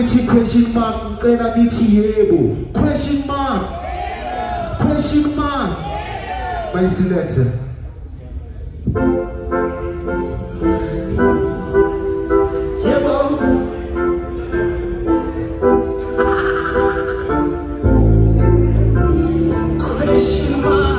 Mangithi question mark, ngicela nithi yebo. Question mark. Question mark. My selector. Question mark.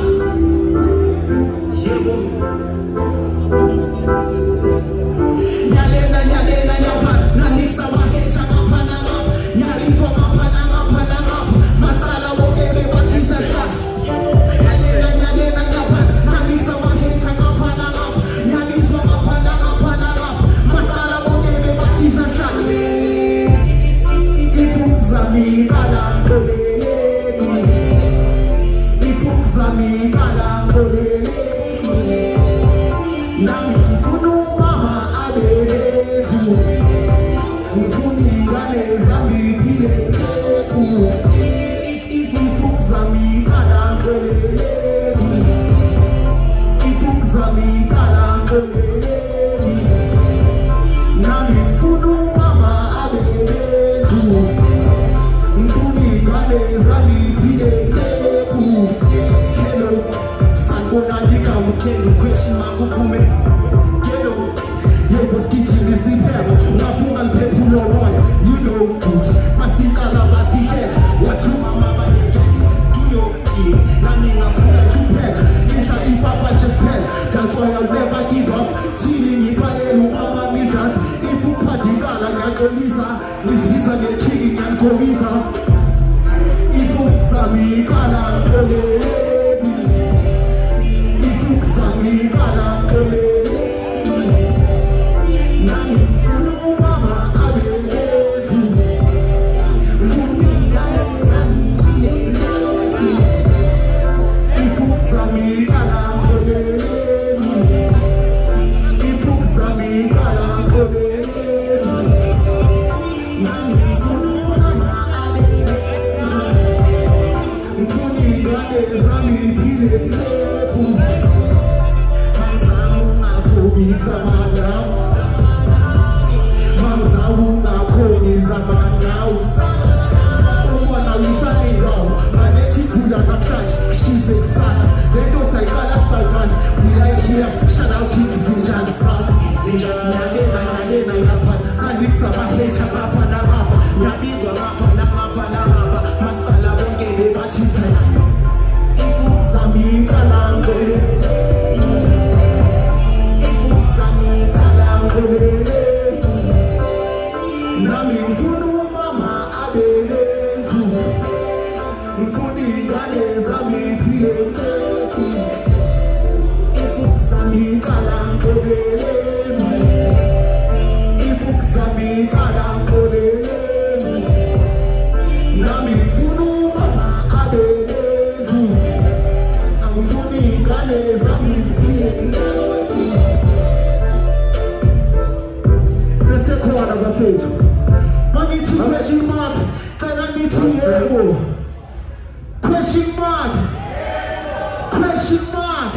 Question mark.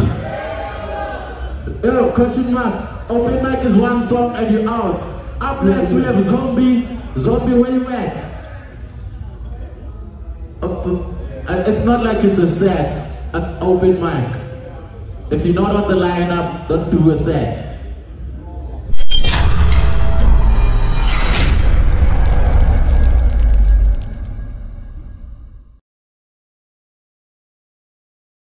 Yo, question mark. Open mic is one song and you're out. Up next we have Zombie. Zombie, where you at? It's not like it's a set. It's open mic. If you're not on the lineup, don't do a set.